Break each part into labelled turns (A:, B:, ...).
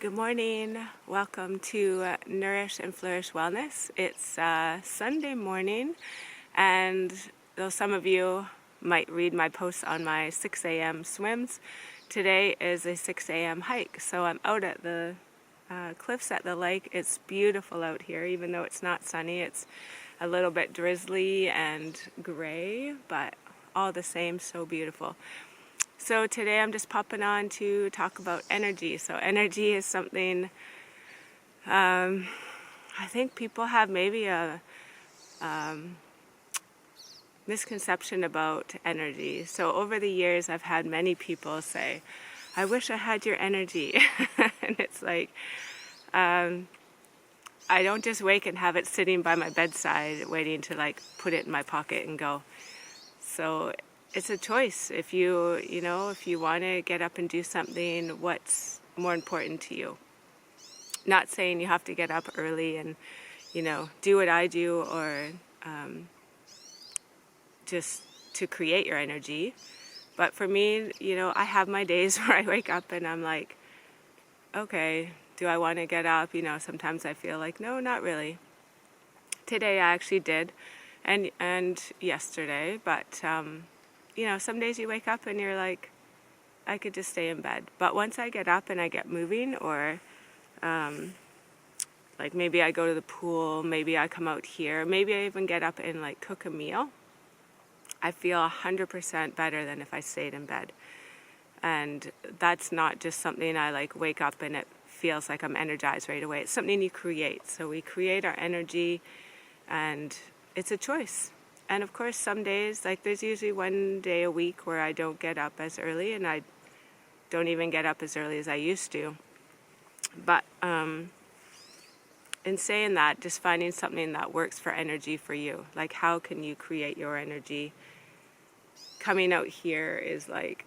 A: Good morning. Welcome to Nourish and Flourish Wellness. It's Sunday morning, and though some of you might read my posts on my 6 a.m. swims, today is a 6 a.m. hike. So I'm out at the cliffs at the lake. It's beautiful out here, even though it's not sunny. It's a little bit drizzly and gray, but all the same, so beautiful. So today I'm just popping on to talk about energy. So energy is something I think people have maybe a misconception about energy. So over the years I've had many people say, I wish I had your energy. And it's like, I don't just wake and have it sitting by my bedside waiting to like put it in my pocket and go. So it's a choice. If you want to get up and do something, what's more important to you? Not saying you have to get up early and, do what I do or just to create your energy. But for me, I have my days where I wake up and I'm like, okay, do I want to get up? Sometimes I feel like, no, not really. Today I actually did, and yesterday, but some days you wake up and you're like, I could just stay in bed. But once I get up and I get moving, or like maybe I go to the pool, maybe I come out here, maybe I even get up and like cook a meal, I feel 100% better than if I stayed in bed. And that's not just something I like wake up and it feels like I'm energized right away. It's something you create. So we create our energy, and it's a choice. And of course, some days, like there's usually one day a week where I don't get up as early, and I don't even get up as early as I used to. But in saying that, just finding something that works for energy for you. Like, how can you create your energy? Coming out here is like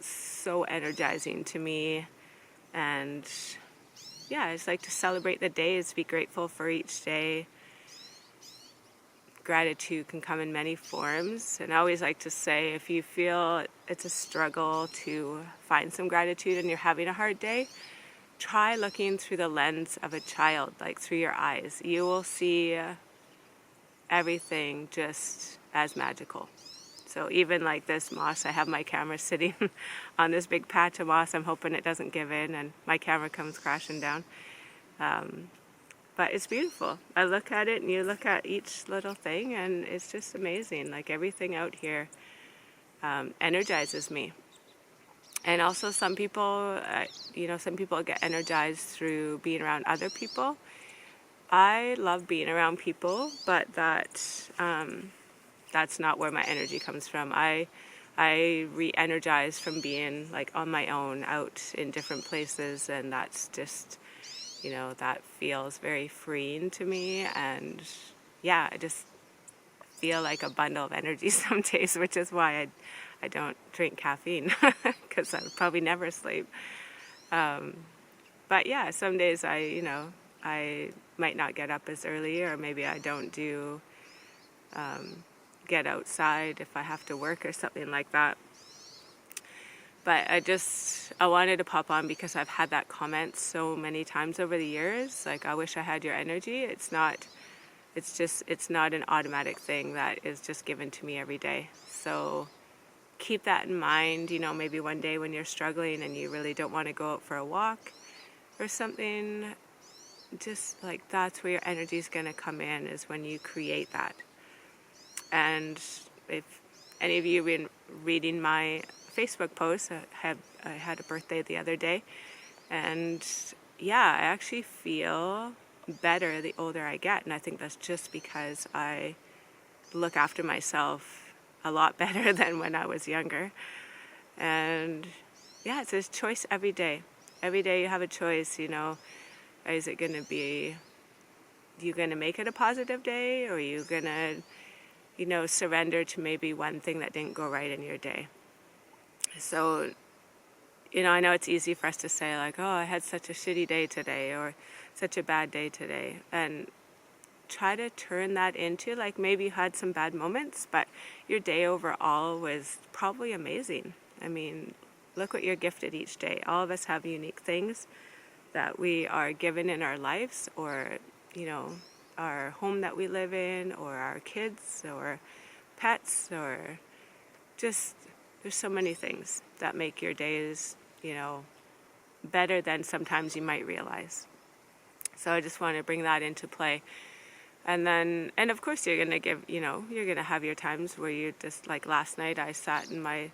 A: so energizing to me. And yeah, it's like to celebrate the days, be grateful for each day. Gratitude can come in many forms, and I always like to say, if you feel it's a struggle to find some gratitude and you're having a hard day, try looking through the lens of a child, like through your eyes. You will see everything just as magical. So even like this moss, I have my camera sitting on this big patch of moss. I'm hoping it doesn't give in and my camera comes crashing down. But it's beautiful. I look at it and you look at each little thing and it's just amazing. Like everything out here energizes me. And also some people, some people get energized through being around other people. I love being around people, but that's not where my energy comes from. I re-energize from being like on my own out in different places, and that's just, that feels very freeing to me. And yeah, I just feel like a bundle of energy some days, which is why I don't drink caffeine because I would probably never sleep. But yeah, some days I might not get up as early, or maybe I don't do get outside if I have to work or something like that. But I wanted to pop on because I've had that comment so many times over the years. Like, I wish I had your energy. It's not an automatic thing that is just given to me every day. So keep that in mind. Maybe one day when you're struggling and you really don't want to go out for a walk or something, just like that's where your energy is going to come in, is when you create that. And if any of you have been reading my Facebook posts, I had a birthday the other day, and yeah, I actually feel better the older I get, and I think that's just because I look after myself a lot better than when I was younger. And yeah, it's a choice every day. Every day you have a choice. Is it going to be, you going to make it a positive day, or are you going to surrender to maybe one thing that didn't go right in your day? So, I know it's easy for us to say like, oh, I had such a shitty day today, or such a bad day today. And try to turn that into, like, maybe you had some bad moments, but your day overall was probably amazing. I mean, look what you're gifted each day. All of us have unique things. that we are given in our lives, or, you know, our home that we live in, or our kids, or pets, or just, there's so many things that make your days, you know, better than sometimes you might realize. So I just want to bring that into play. And then, and of course, you're going to give, you know, you're going to have your times where you just, like last night, I sat in my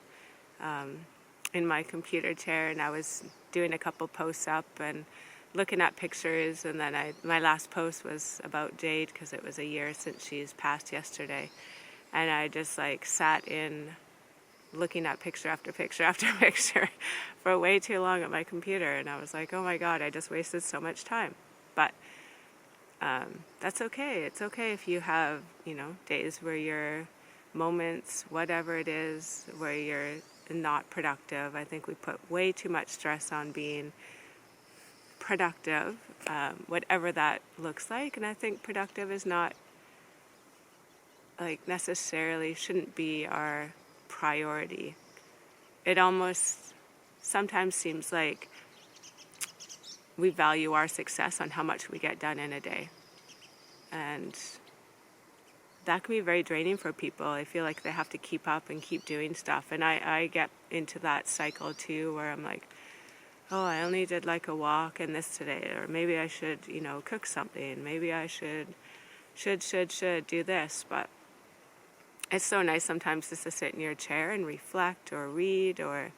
A: computer chair and I was doing a couple posts up and looking at pictures. And then my last post was about Jade, because it was a year since she's passed yesterday. And I just like sat in looking at picture after picture after picture for way too long at my computer. And I was like, oh my God, I just wasted so much time. But that's okay. It's okay if you have, you know, days where your moments, whatever it is, where you're not productive. I think we put way too much stress on being productive, whatever that looks like. And I think productive is not like necessarily shouldn't be our priority. It almost sometimes seems like we value our success on how much we get done in a day. And that can be very draining for people. I feel like they have to keep up and keep doing stuff. And I get into that cycle too, where I'm like, oh, I only did like a walk and this today. Or maybe I should, you know, cook something. Maybe I should do this. But it's so nice sometimes just to sit in your chair and reflect or read, or,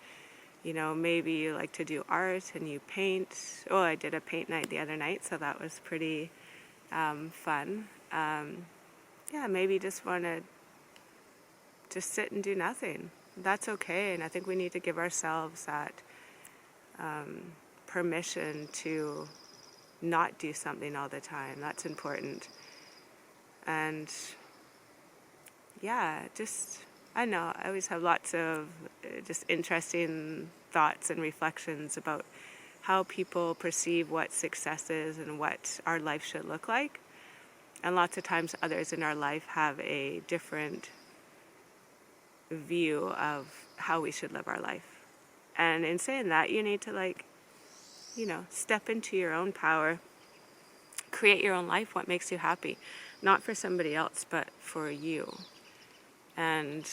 A: you know, maybe you like to do art and you paint. Oh, I did a paint night the other night, so that was pretty fun. Yeah, maybe just want to just sit and do nothing. That's okay, and I think we need to give ourselves that permission to not do something all the time. That's important. And yeah, just, I know, I always have lots of just interesting thoughts and reflections about how people perceive what success is and what our life should look like. And lots of times others in our life have a different view of how we should live our life. And in saying that, you need to, like, you know, step into your own power, create your own life, what makes you happy. Not for somebody else, but for you. And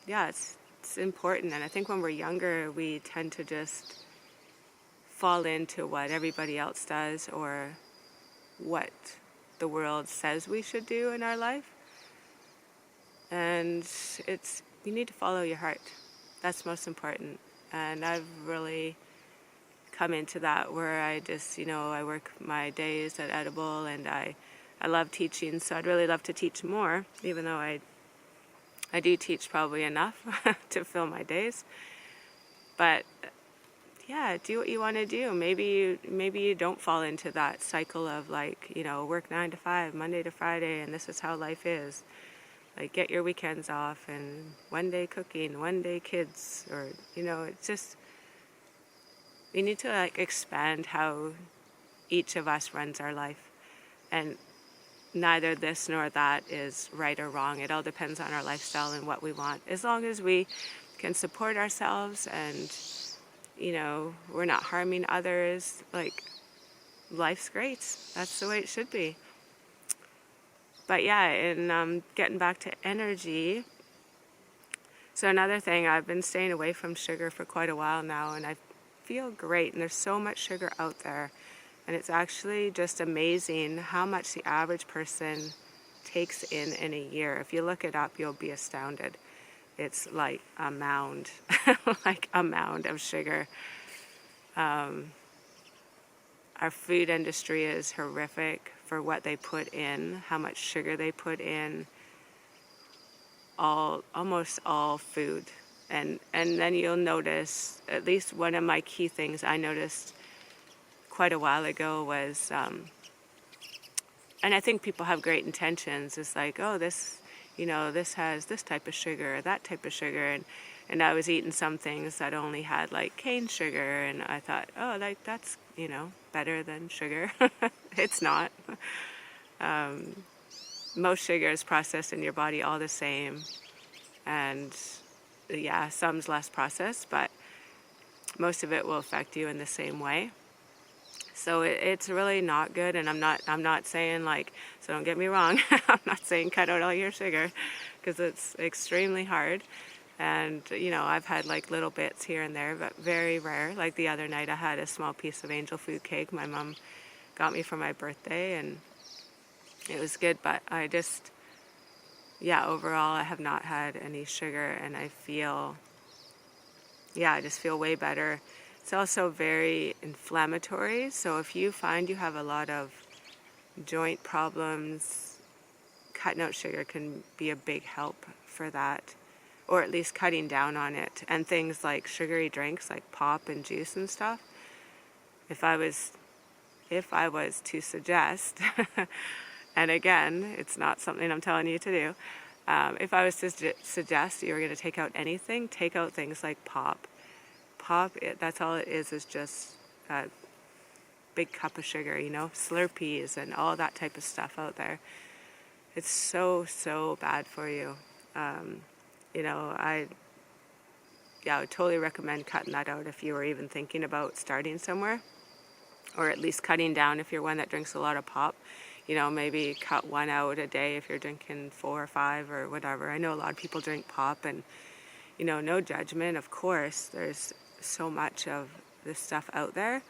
A: yeah, it's important. And I think when we're younger, we tend to just fall into what everybody else does or what the world says we should do in our life. And you need to follow your heart. That's most important. And I've really come into that, where I just, you know, I work my days at Edible, and I love teaching, so I'd really love to teach more, even though I do teach probably enough to fill my days. But yeah, do what you want to do. Maybe you don't fall into that cycle of, like, you know, work 9 to 5, Monday to Friday, and this is how life is. Like, get your weekends off, and one day cooking, one day kids, or, you know, it's just, we need to, like, expand how each of us runs our life. And neither this nor that is right or wrong. It all depends on our lifestyle and what we want. As long as we can support ourselves and, you know, we're not harming others, like, life's great. That's the way it should be. But yeah, and getting back to energy. So another thing, I've been staying away from sugar for quite a while now, and I feel great. And there's so much sugar out there. And it's actually just amazing how much the average person takes in a year. If you look it up, you'll be astounded. It's like a mound, like a mound of sugar. Our food industry is horrific for what they put in, how much sugar they put in, almost all food. And then you'll notice, at least one of my key things I noticed quite a while ago was, and I think people have great intentions. It's like, oh, this, you know, this has this type of sugar, or that type of sugar, and I was eating some things that only had like cane sugar, and I thought, oh, like that's, you know, better than sugar. It's not. Most sugar is processed in your body all the same, and yeah, some's less processed, but most of it will affect you in the same way. So it's really not good, and I'm not saying like, so don't get me wrong, I'm not saying cut out all your sugar, because it's extremely hard. And I've had like little bits here and there, but very rare. Like the other night, I had a small piece of angel food cake my mom got me for my birthday, and it was good. But overall, I have not had any sugar, and I just feel way better. It's also very inflammatory, so if you find you have a lot of joint problems, cutting out sugar can be a big help for that, or at least cutting down on it. And things like sugary drinks like pop and juice and stuff, if I was to suggest, and again, it's not something I'm telling you to do, if I was to suggest you were going to take out anything, take out things like pop. That's all it is just a big cup of sugar, Slurpees and all that type of stuff out there. It's so bad for you. I would totally recommend cutting that out if you were even thinking about starting somewhere, or at least cutting down if you're one that drinks a lot of pop. Maybe cut one out a day if you're drinking 4 or 5 or whatever. I know a lot of people drink pop, and no judgment, of course. There's so much of this stuff out there.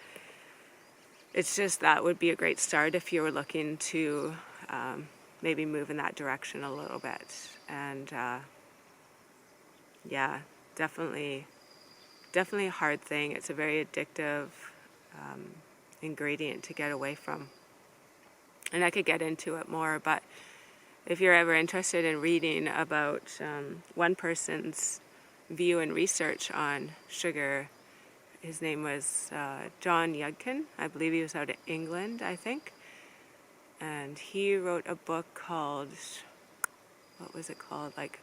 A: It's just that would be a great start if you were looking to maybe move in that direction a little bit. And definitely a hard thing. It's a very addictive ingredient to get away from. And I could get into it more, but if you're ever interested in reading about one person's view and research on sugar, his name was John Yudkin. I believe he was out of England, I think. And he wrote a book called, what was it called? Like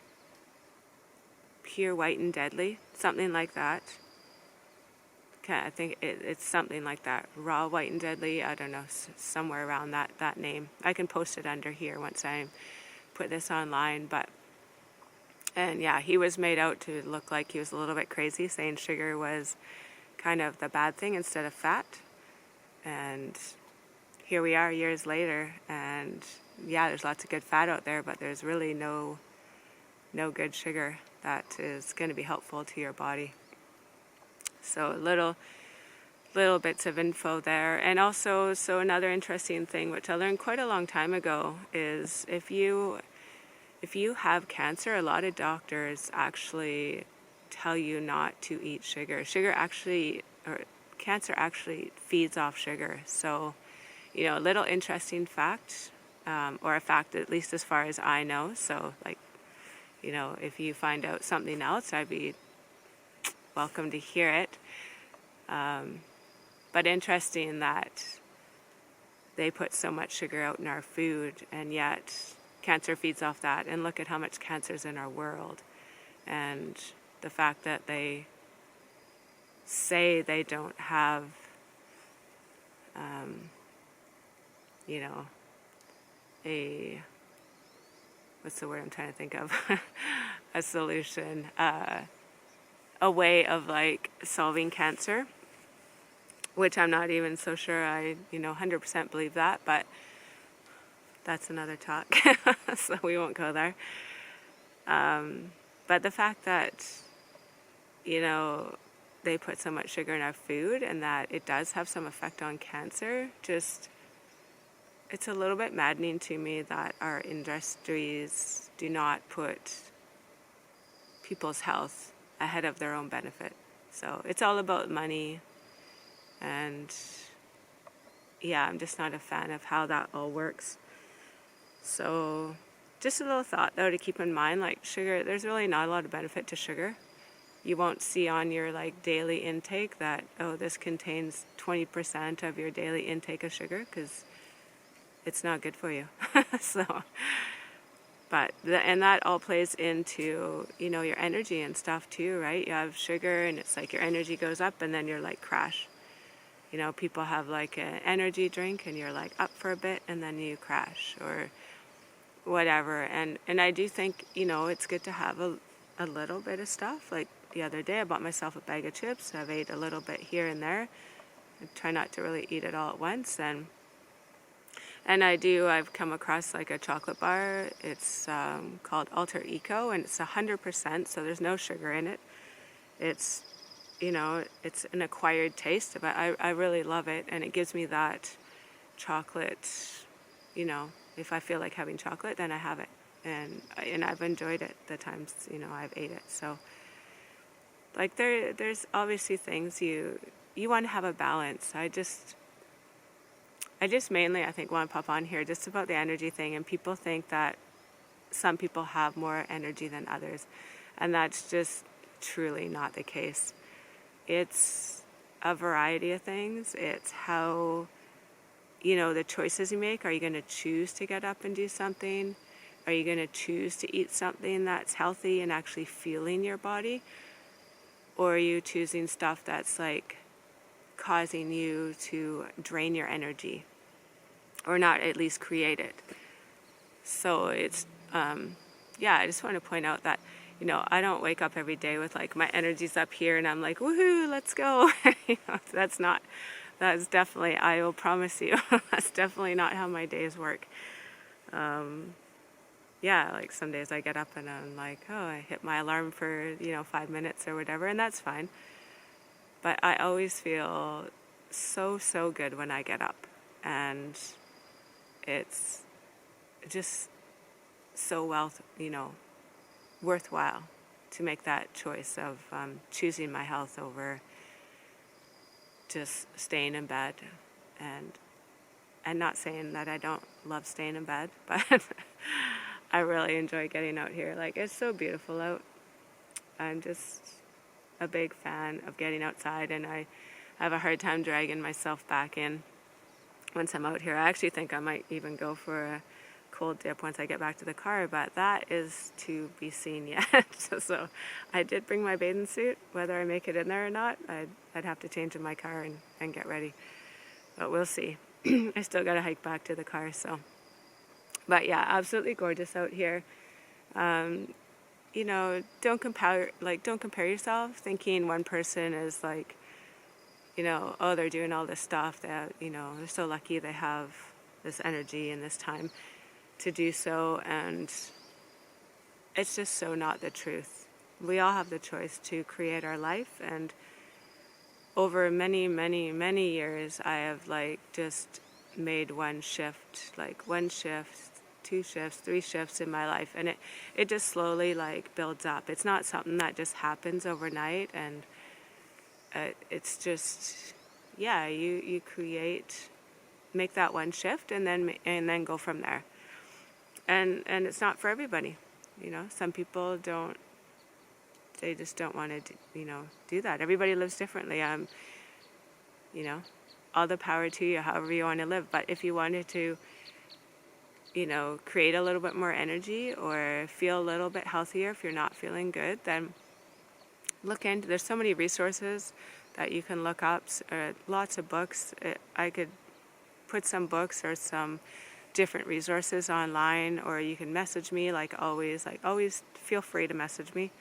A: Pure, White, and Deadly, something like that. I think it's something like that. Raw, White, and Deadly. I don't know, somewhere around that name. I can post it under here once I put this online. And he was made out to look like he was a little bit crazy, saying sugar was kind of the bad thing instead of fat. And here we are years later, and there's lots of good fat out there, but there's really no good sugar that is going to be helpful to your body. So little bits of info there. And also, so another interesting thing, which I learned quite a long time ago, is if you have cancer, a lot of doctors actually tell you not to eat sugar. Cancer actually feeds off sugar. So, a little interesting fact, or a fact at least as far as I know. So, if you find out something else, I'd be welcome to hear it. But interesting that they put so much sugar out in our food, and yet cancer feeds off that. And look at how much cancer is in our world. And the fact that they say they don't have, what's the word I'm trying to think of? A solution, a way of solving cancer, which I'm not even so sure I 100% believe that, but that's another talk, so we won't go there. But the fact that they put so much sugar in our food and that it does have some effect on cancer, it's a little bit maddening to me that our industries do not put people's health ahead of their own benefit. So it's all about money, and I'm just not a fan of how that all works. So just a little thought though to keep in mind, sugar, there's really not a lot of benefit to sugar. You won't see on your daily intake that, this contains 20% of your daily intake of sugar, because it's not good for you. And that all plays into, your energy and stuff too, right? You have sugar and it's your energy goes up and then you're crash. People have an energy drink and you're up for a bit and then you crash or whatever. And I do think, it's good to have a little bit of stuff. the other day. I bought myself a bag of chips. I've ate a little bit here and there. I try not to really eat it all at once. And I've come across like a chocolate bar. It's called Alter Eco, and it's 100%, so there's no sugar in it. It's, it's an acquired taste, but I really love it, and it gives me that chocolate, if I feel like having chocolate, then I have it. And I've enjoyed it the times, I've ate it. So, like, there's obviously things you want to have a balance. I just mainly, I think, want to pop on here just about the energy thing. And people think that some people have more energy than others. And that's just truly not the case. It's a variety of things. It's how, the choices you make. Are you going to choose to get up and do something? Are you going to choose to eat something that's healthy and actually feeling your body? Or are you choosing stuff that's like causing you to drain your energy or not at least create it? So it's, I just want to point out that, I don't wake up every day with like my energy's up here and I'm like, woohoo, let's go. That's definitely, I will promise you, that's definitely not how my days work. Like some days I get up and I'm like, oh, I hit my alarm for, 5 minutes or whatever, and that's fine. But I always feel so, so good when I get up. And it's just so worthwhile to make that choice of choosing my health over just staying in bed. And not saying that I don't love staying in bed, but I really enjoy getting out here. Like, it's so beautiful out. I'm just a big fan of getting outside, and I have a hard time dragging myself back in once I'm out here. I actually think I might even go for a cold dip once I get back to the car, but that is to be seen yet. So I did bring my bathing suit. Whether I make it in there or not, I'd have to change in my car and get ready. But we'll see. I still got to hike back to the car, so. But yeah, absolutely gorgeous out here. Don't compare yourself thinking one person is like, oh, they're doing all this stuff that, they're so lucky they have this energy and this time to do so. And it's just so not the truth. We all have the choice to create our life, and over many, many, many years, I have just made one shift, 2 shifts, 3 shifts in my life, and it just slowly builds up. It's not something that just happens overnight, and it's just, you make that one shift, and then go from there. And it's not for everybody, Some people don't. They just don't want to, do that. Everybody lives differently. All the power to you, however you want to live. But if you wanted to, create a little bit more energy or feel a little bit healthier if you're not feeling good, then there's so many resources that you can look up, lots of books. I could put some books or some different resources online, or you can message me always feel free to message me.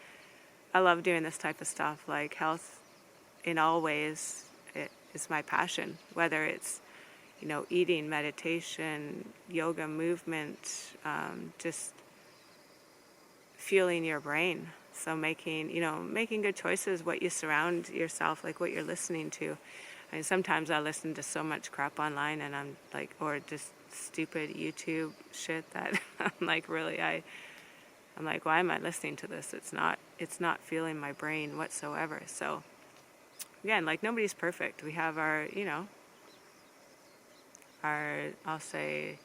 A: I love doing this type of stuff, health in all ways. It is my passion, whether it's, eating, meditation, yoga, movement, just fueling your brain. So making good choices, what you surround yourself, what you're listening to. I mean, sometimes I listen to so much crap online and I'm or just stupid YouTube shit that I'm I'm like, why am I listening to this? It's not fueling my brain whatsoever. So again, nobody's perfect. We have our, I'll say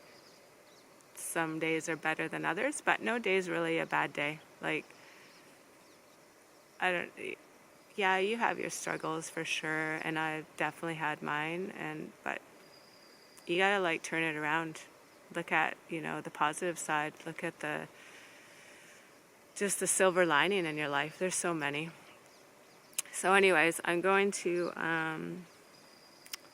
A: some days are better than others, but no day is really a bad day. You have your struggles for sure, and I've definitely had mine, but you gotta turn it around. Look at, the positive side. Look at just the silver lining in your life. There's so many. So anyways, I'm going to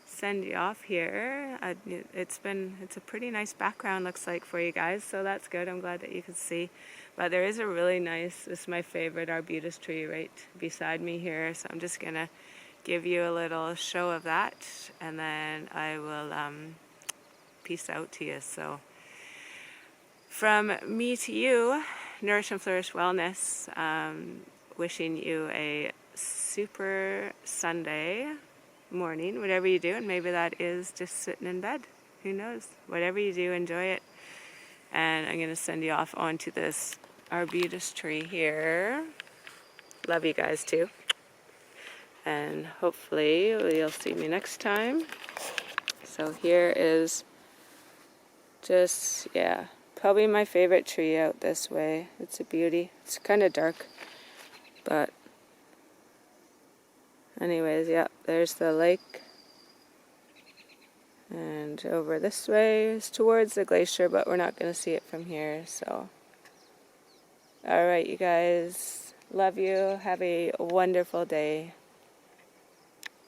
A: send you off here. It's a pretty nice background, looks like, for you guys, so that's good. I'm glad that you can see. But there is a really nice, this is my favorite arbutus tree right beside me here. So I'm just going to give you a little show of that, and then I will peace out to you. So from me to you, Nourish and Flourish Wellness, wishing you a super Sunday morning, whatever you do, and maybe that is just sitting in bed. Who knows? Whatever you do, enjoy it. And I'm going to send you off onto this arbutus tree here. Love you guys too. And hopefully you'll see me next time. So here is just, yeah, probably my favorite tree out this way. It's a beauty. It's kind of dark, but anyways, yeah, there's the lake. And over this way is towards the glacier, but we're not going to see it from here. So, all right, you guys, love you. Have a wonderful day.